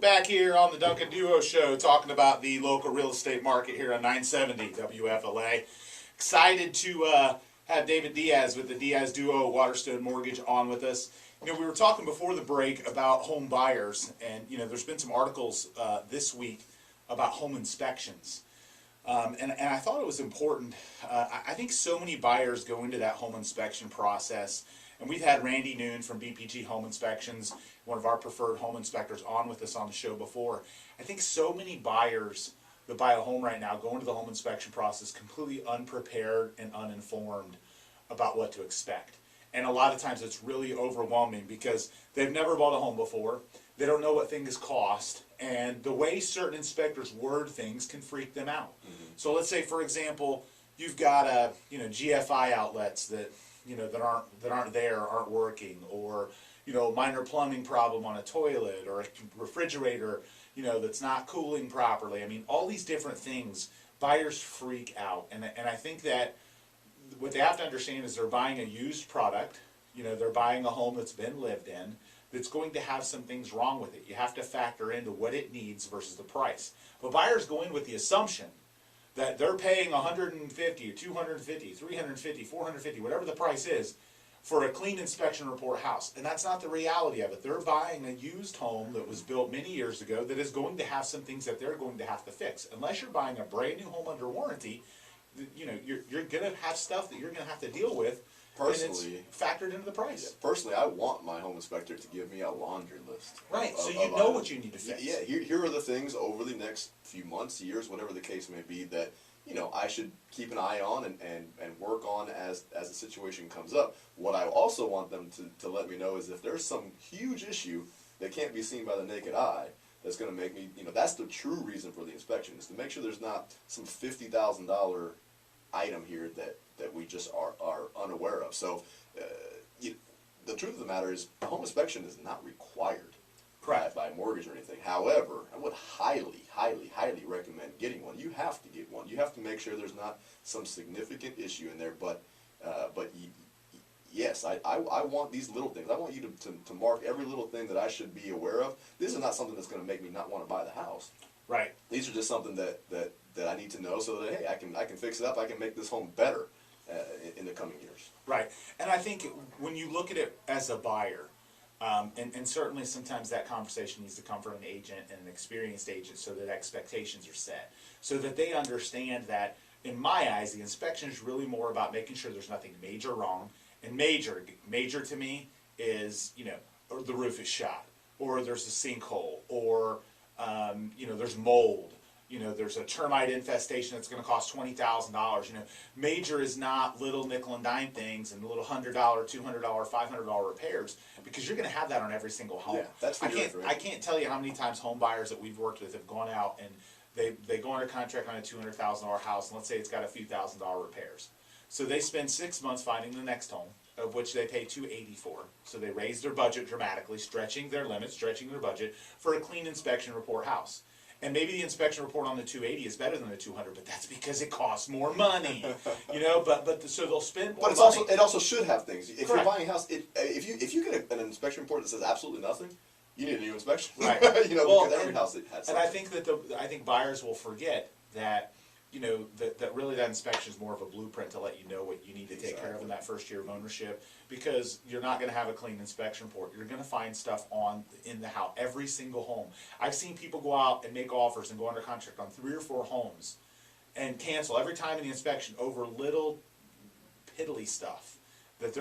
Back here on the Duncan Duo Show talking about the local real estate market here on 970 WFLA. Excited to have David Diaz with the Diaz Duo Waterstone Mortgage on with us. You know, we were talking before the break about home buyers, and you know, there's been some articles this week about home inspections. And I thought it was important. I think so many buyers go into that home inspection process, and we've had Randy Noon from BPG Home Inspections, one of our preferred home inspectors, on with us on the show before. I think so many buyers that buy a home right now go into the home inspection process completely unprepared and uninformed about what to expect. And a lot of times it's really overwhelming because they've never bought a home before. They don't know what things cost, and the way certain inspectors word things can freak them out. So let's say, for example, you've got GFI outlets that aren't working, or minor plumbing problem on a toilet, or a refrigerator that's not cooling properly. I mean, all these different things, buyers freak out, and I think that what they have to understand is they're buying a used product. They're buying a home that's been lived in, that's going to have some things wrong with it. You have to factor into what it needs versus the price. But buyers go in with the assumption that they're paying $150 or $250, $350, $450, whatever the price is, for a clean inspection report house. And that's not the reality of it. They're buying a used home that was built many years ago that is going to have some things that they're going to have to fix. Unless you're buying a brand new home under warranty, you're going to have stuff that you're going to have to deal with. Personally, and it's factored into the price. Yeah, personally, I want my home inspector to give me a laundry list. Right, so you know what you need to fix. Yeah, here are the things over the next few months, years, whatever the case may be, that I should keep an eye on and work on as the situation comes up. What I also want them to let me know is if there's some huge issue that can't be seen by the naked eye, that's going to make me, that's the true reason for the inspection, is to make sure there's not some $50,000 item here that we just are unaware of. So the truth of the matter is, a home inspection is not required by a mortgage or anything. However, I would highly, highly, highly recommend getting one. You have to get one. You have to make sure there's not some significant issue in there. But yes, I want these little things. I want you to mark every little thing that I should be aware of. This is not something that's going to make me not want to buy the house. Right. These are just something that I need to know, so that hey, I can fix it up. I can make this home better in the coming years. Right, and I think when you look at it as a buyer, and certainly sometimes that conversation needs to come from an agent and an experienced agent, so that expectations are set, so that they understand that, in my eyes, the inspection is really more about making sure there's nothing major wrong. And major to me is or the roof is shot, or there's a sinkhole, or there's mold. There's a termite infestation that's going to cost $20,000. Major is not little nickel and dime things and little $100, $200, $500 repairs, because you're going to have that on every single home. Yeah, that's for I can't tell you how many times home buyers that we've worked with have gone out and they go under contract on a $200,000 house, and let's say it's got a few $1,000 repairs. So they spend 6 months finding the next home, of which they pay $280 for. So they raise their budget dramatically, stretching their limits, stretching their budget for a clean inspection report house. And maybe the inspection report on the 280 is better than the 200, but that's because it costs more money, so they'll spend more money. But it also should have things. If you're buying a house, if you get an inspection report that says absolutely nothing, you need a new inspection. Right. Because every house has something. And I think that I think buyers will forget that that really that inspection is more of a blueprint to let you know what you need to take care of in that first year of ownership, because you're not going to have a clean inspection report. You're going to find stuff in the house, every single home. I've seen people go out and make offers and go under contract on 3 or 4 homes and cancel every time in the inspection over little piddly stuff that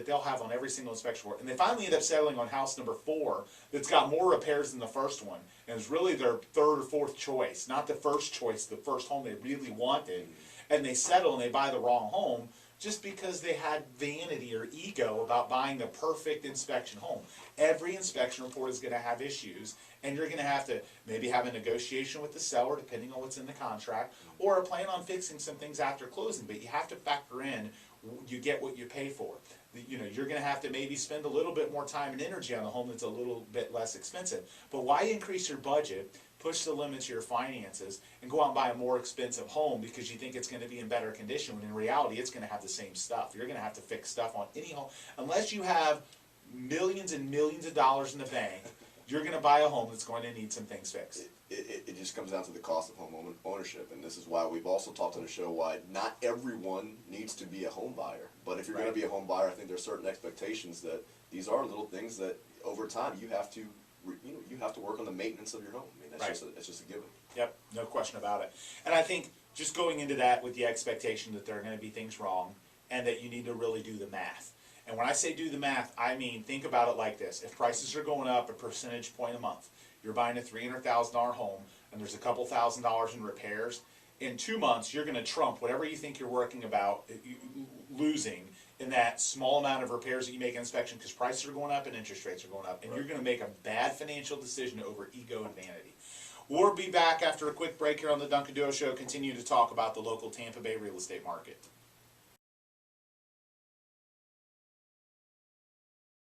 they'll have on every single inspection report. And they finally end up settling on house number 4 that's got more repairs than the first one, and it's really their 3rd or 4th choice, not the first choice, the first home they really wanted. And they settle and they buy the wrong home just because they had vanity or ego about buying the perfect inspection home. Every inspection report is going to have issues, and you're going to have to maybe have a negotiation with the seller, depending on what's in the contract, or a plan on fixing some things after closing. But you have to factor in, you get what you pay for. You're going to have to maybe spend a little bit more time and energy on a home that's a little bit less expensive. But why increase your budget, push the limits of your finances, and go out and buy a more expensive home because you think it's going to be in better condition, when in reality it's going to have the same stuff? You're going to have to fix stuff on any home. Unless you have millions and millions of dollars in the bank, you're going to buy a home that's going to need some things fixed. It just comes down to the cost of home ownership, and this is why we've also talked on the show why not everyone needs to be a home buyer. But if you're going to be a home buyer, I think there's certain expectations that these are little things that over time you have to work on the maintenance of your home. I mean, that's just a given. Yep, no question about it. And I think just going into that with the expectation that there are going to be things wrong and that you need to really do the math. And when I say do the math, I mean think about it like this. If prices are going up a percentage point a month, you're buying a $300,000 home and there's a couple $1,000s in repairs, in 2 months you're going to trump whatever you think you're working about losing in that small amount of repairs that you make in inspection because prices are going up and interest rates are going up, and you're going to make a bad financial decision over ego and vanity. We'll be back after a quick break here on the Duncan Duo Show, continue to talk about the local Tampa Bay real estate market.